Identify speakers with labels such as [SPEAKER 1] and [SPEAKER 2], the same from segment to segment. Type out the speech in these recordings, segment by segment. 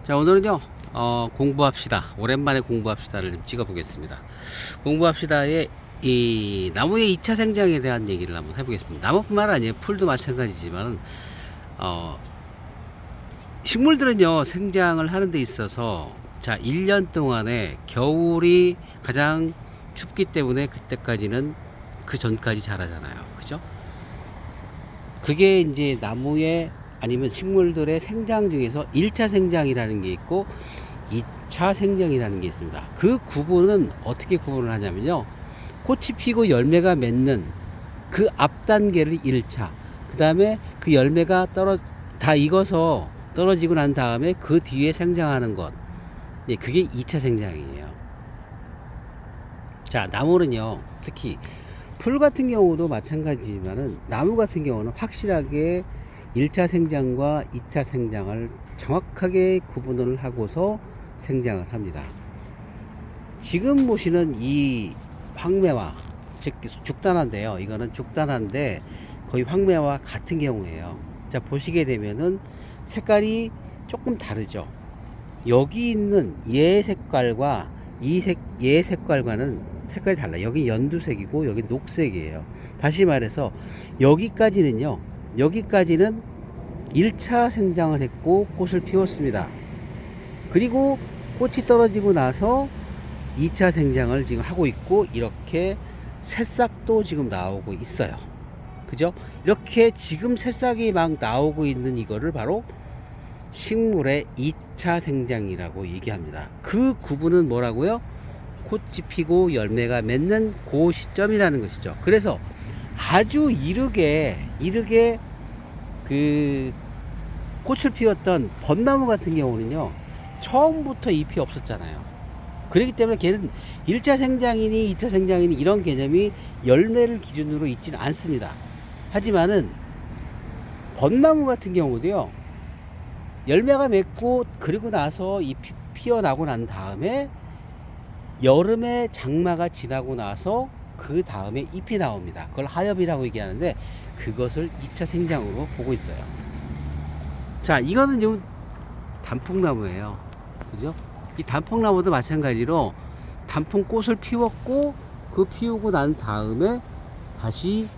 [SPEAKER 1] 자, 오늘은요, 공부합시다. 오랜만에 공부합시다를 좀 찍어 보겠습니다. 공부합시다의 이 나무의 2차 생장에 대한 얘기를 한번 해보겠습니다. 나무뿐만 아니에요. 풀도 마찬가지지만, 식물들은요, 생장을 하는 데 있어서, 자, 1년 동안에 겨울이 가장 춥기 때문에 그때까지는 그 전까지 자라잖아요. 그죠? 그게 이제 나무의 아니면 식물들의 생장 중에서 1차 생장이라는 게 있고 2차 생장이라는 게 있습니다. 그 구분은 어떻게 구분을 하냐면요. 꽃이 피고 열매가 맺는 그 앞 단계를 1차, 그 다음에 그 열매가 다 익어서 떨어지고 난 다음에 그 뒤에 생장하는 것, 네, 그게 2차 생장이에요. 자, 나무는요, 특히 풀 같은 경우도 마찬가지지만은 나무 같은 경우는 확실하게 1차 생장과 2차 생장을 정확하게 구분을 하고서 생장을 합니다. 지금 보시는 이 황매화, 즉 죽단화인데요. 이거는 죽단화인데 거의 황매화와 같은 경우예요. 자, 보시게 되면은 색깔이 조금 다르죠. 여기 있는 얘 색깔과 얘 색깔과는 색깔이 달라요. 여기 연두색이고 여기 녹색이에요. 다시 말해서 여기까지는 1차 생장을 했고 꽃을 피웠습니다. 그리고 꽃이 떨어지고 나서 2차 생장을 지금 하고 있고 이렇게 새싹도 지금 나오고 있어요. 그죠? 이렇게 지금 새싹이 막 나오고 있는 이거를 바로 식물의 2차 생장이라고 얘기합니다. 그 구분은 뭐라고요? 꽃이 피고 열매가 맺는 그 시점이라는 것이죠. 그래서 아주 이르게 그 꽃을 피웠던 벚나무 같은 경우는요, 처음부터 잎이 없었잖아요. 그렇기 때문에 걔는 1차 생장이니 2차 생장이니 이런 개념이 열매를 기준으로 있지는 않습니다. 하지만은 벚나무 같은 경우도요, 열매가 맺고 그리고 나서 잎이 피어나고 난 다음에 여름에 장마가 지나고 나서 그 다음에 잎이 나옵니다. 그걸 하엽이라고 얘기하는데 그것을 2차 생장으로 보고 있어요. 자, 이거는 좀 단풍나무예요. 그죠? 이 단풍나무도 마찬가지로 단풍꽃을 피웠고 그 피우고 난 다음에 다시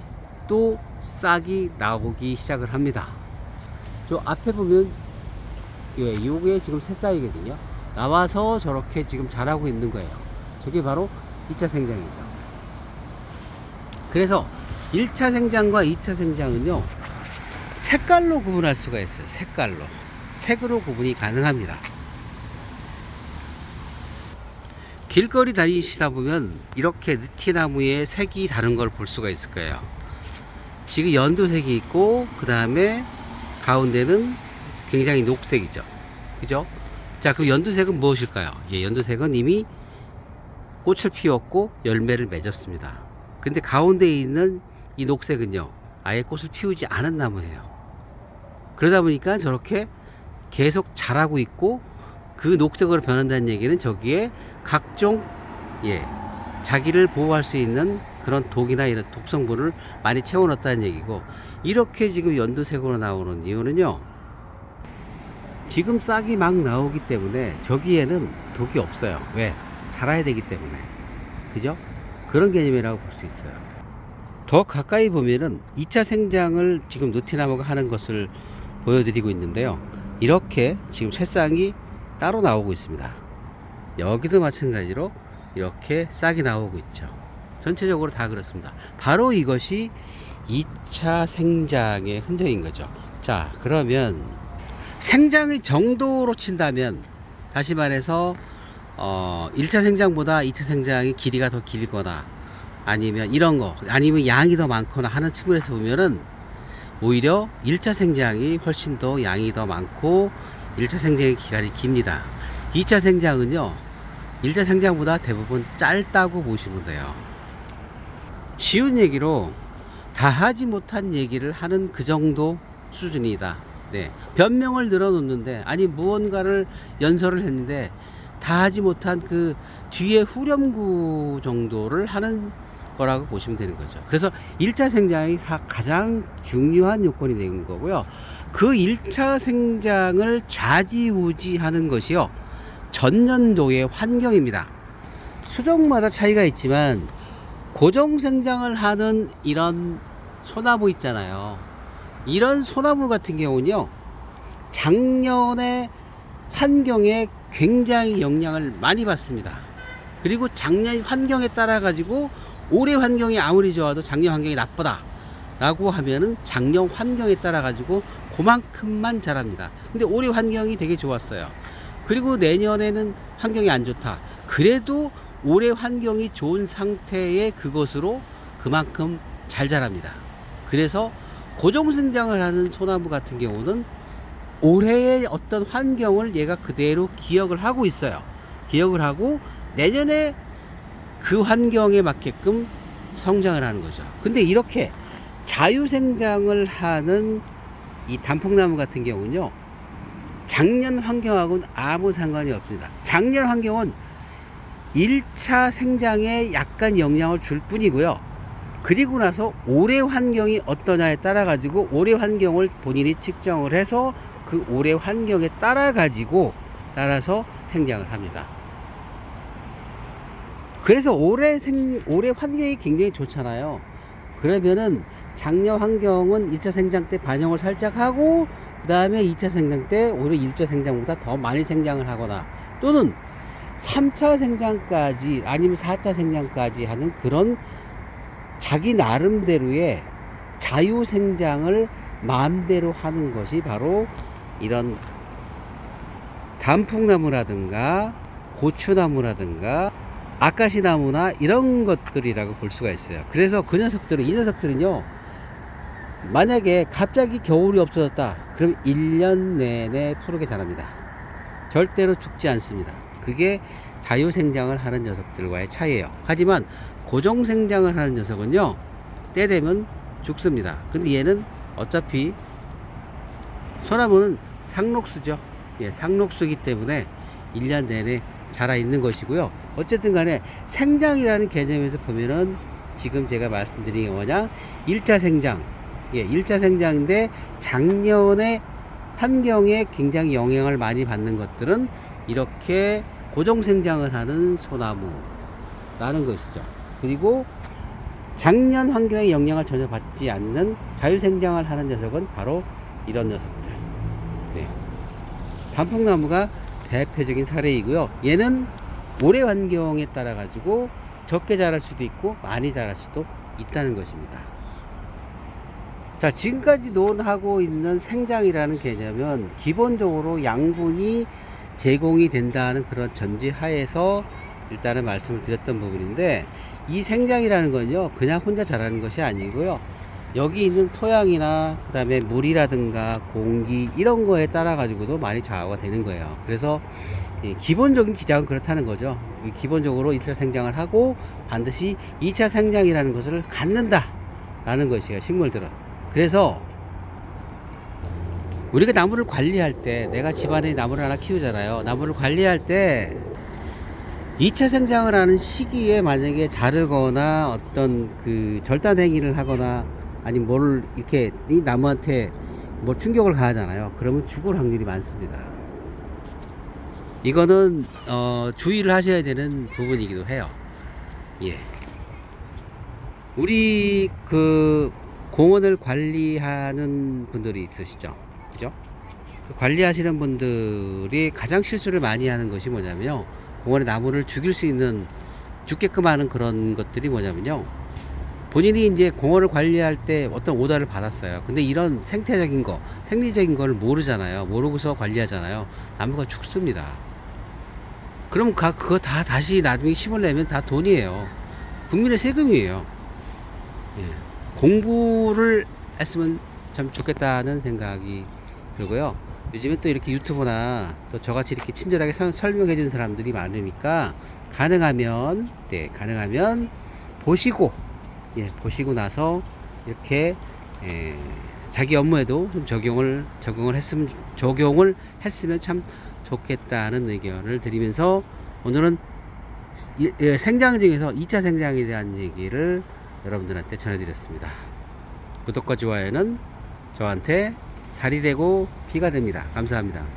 [SPEAKER 1] 또 싹이 나오기 시작을 합니다. 저 앞에 보면 요게 지금 새싹이거든요. 나와서 저렇게 지금 자라고 있는 거예요. 저게 바로 2차 생장이죠. 그래서 1차 생장과 2차 생장은요, 색깔로 구분할 수가 있어요. 색으로 구분이 가능합니다. 길거리 다니시다 보면 이렇게 느티나무의 색이 다른 걸 볼 수가 있을 거예요. 지금 연두색이 있고 그 다음에 가운데는 굉장히 녹색이죠. 그죠? 자, 그 연두색은 무엇일까요? 예, 연두색은 이미 꽃을 피웠고 열매를 맺었습니다. 근데 가운데 있는 이 녹색은요, 아예 꽃을 피우지 않은 나무예요. 그러다 보니까 저렇게 계속 자라고 있고 그 녹색으로 변한다는 얘기는 저기에 각종 자기를 보호할 수 있는 그런 독이나 이런 독성분을 많이 채워넣었다는 얘기고, 이렇게 지금 연두색으로 나오는 이유는요, 지금 싹이 막 나오기 때문에 저기에는 독이 없어요. 왜? 자라야 되기 때문에. 그죠? 그런 개념이라고 볼 수 있어요. 더 가까이 보면은 2차 생장을 지금 느티나무가 하는 것을 보여드리고 있는데요. 이렇게 지금 새싹이 따로 나오고 있습니다. 여기도 마찬가지로 이렇게 싹이 나오고 있죠. 전체적으로 다 그렇습니다. 바로 이것이 2차 생장의 흔적인 거죠. 자, 그러면 생장의 정도로 친다면, 다시 말해서 1차 생장보다 2차 생장의 길이가 더 길거나 아니면 이런 거, 아니면 양이 더 많거나 하는 측면에서 보면은 오히려 1차 생장이 훨씬 더 양이 더 많고 1차 생장의 기간이 깁니다. 2차 생장은요, 1차 생장보다 대부분 짧다고 보시면 돼요. 쉬운 얘기로 다 하지 못한 얘기를 하는 그 정도 수준이다. 네. 변명을 늘어놓는데, 아니 무언가를 연설을 했는데 다 하지 못한 그 뒤에 후렴구 정도를 하는 거라고 보시면 되는 거죠. 그래서 1차 생장이 가장 중요한 요건이 되는 거고요. 그 1차 생장을 좌지우지하는 것이요, 전년도의 환경입니다. 수종마다 차이가 있지만 고정 생장을 하는 이런 소나무 있잖아요. 이런 소나무 같은 경우는요, 작년의 환경에 굉장히 영향을 많이 받습니다. 그리고 작년 환경에 따라 가지고 올해 환경이 아무리 좋아도 작년 환경이 나쁘다 라고 하면은 작년 환경에 따라 가지고 그만큼만 자랍니다. 근데 올해 환경이 되게 좋았어요. 그리고 내년에는 환경이 안 좋다. 그래도 올해 환경이 좋은 상태의 그것으로 그만큼 잘 자랍니다. 그래서 고정생장을 하는 소나무 같은 경우는 올해의 어떤 환경을 얘가 그대로 기억을 하고 있어요. 기억을 하고 내년에 그 환경에 맞게끔 성장을 하는 거죠. 근데 이렇게 자유생장을 하는 이 단풍나무 같은 경우는요, 작년 환경하고는 아무 상관이 없습니다. 작년 환경은 1차 생장에 약간 영향을 줄 뿐이고요. 그리고 나서 올해 환경이 어떠냐에 따라 가지고 올해 환경을 본인이 측정을 해서 그 올해 환경에 따라 가지고 따라서 생장을 합니다. 그래서 올해 환경이 굉장히 좋잖아요. 그러면은 작년 환경은 1차 생장 때 반영을 살짝 하고 그 다음에 2차 생장 때 올해 1차 생장보다 더 많이 생장을 하거나 또는 3차 생장까지 아니면 4차 생장까지 하는 그런 자기 나름대로의 자유 생장을 마음대로 하는 것이 바로 이런 단풍나무라든가 고추나무라든가 아카시나무나 이런 것들이라고 볼 수가 있어요. 그래서 이 녀석들은요, 만약에 갑자기 겨울이 없어졌다 그럼 1년 내내 푸르게 자랍니다. 절대로 죽지 않습니다. 그게 자유생장을 하는 녀석들과의 차이예요. 하지만 고정생장을 하는 녀석은요, 때 되면 죽습니다. 근데 얘는 어차피 소나무는 상록수죠. 예, 상록수이기 때문에 1년 내내 자라 있는 것이고요. 어쨌든 간에 생장이라는 개념에서 보면은 지금 제가 말씀드린 게 뭐냐, 1차 생장, 예, 1차 생장인데 작년에 환경에 굉장히 영향을 많이 받는 것들은 이렇게 고정생장을 하는 소나무라는 것이죠. 그리고 작년 환경에 영향을 전혀 받지 않는 자유생장을 하는 녀석은 바로 이런 녀석들. 네. 단풍나무가 대표적인 사례이고요. 얘는 올해 환경에 따라 가지고 적게 자랄 수도 있고 많이 자랄 수도 있다는 것입니다. 자, 지금까지 논하고 있는 생장이라는 개념은 기본적으로 양분이 제공이 된다는 그런 전제하에서 일단은 말씀을 드렸던 부분인데, 이 생장이라는 건요, 그냥 혼자 자라는 것이 아니고요, 여기 있는 토양이나 그 다음에 물이라든가 공기 이런 거에 따라 가지고도 많이 좌우가 되는 거예요. 그래서 기본적인 기작은 그렇다는 거죠. 기본적으로 1차 생장을 하고 반드시 2차 생장이라는 것을 갖는다 라는 것이에요, 식물들은. 그래서 우리가 나무를 관리할 때, 내가 집안에 나무를 하나 키우잖아요. 나무를 관리할 때 2차 생장을 하는 시기에 만약에 자르거나 어떤 그 절단 행위를 하거나 아니면 뭘 이렇게 이 나무한테 뭐 충격을 가하잖아요. 그러면 죽을 확률이 많습니다. 이거는 주의를 하셔야 되는 부분이기도 해요. 예. 우리 그 공원을 관리하는 분들이 있으시죠, 그죠? 그 관리하시는 분들이 가장 실수를 많이 하는 것이 뭐냐면요, 공원의 나무를 죽일 수 있는, 죽게끔 하는 그런 것들이 뭐냐면요, 본인이 이제 공원을 관리할 때 어떤 오더를 받았어요. 근데 이런 생태적인 거, 생리적인 걸 모르잖아요. 모르고서 관리하잖아요. 나무가 죽습니다. 그럼 그거 다 다시 나중에 심을 내면 다 돈이에요. 국민의 세금이에요. 예. 공부를 했으면 참 좋겠다는 생각이 들고요. 요즘에 또 이렇게 유튜브나 또 저같이 이렇게 친절하게 설명해 주는 사람들이 많으니까 가능하면 보시고, 예, 보시고 나서 이렇게 자기 업무에도 좀 적용을 했으면 참 좋겠다는 의견을 드리면서 오늘은 생장 중에서 2차 생장에 대한 얘기를 여러분들한테 전해드렸습니다. 구독과 좋아요는 저한테 살이 되고 피가 됩니다. 감사합니다.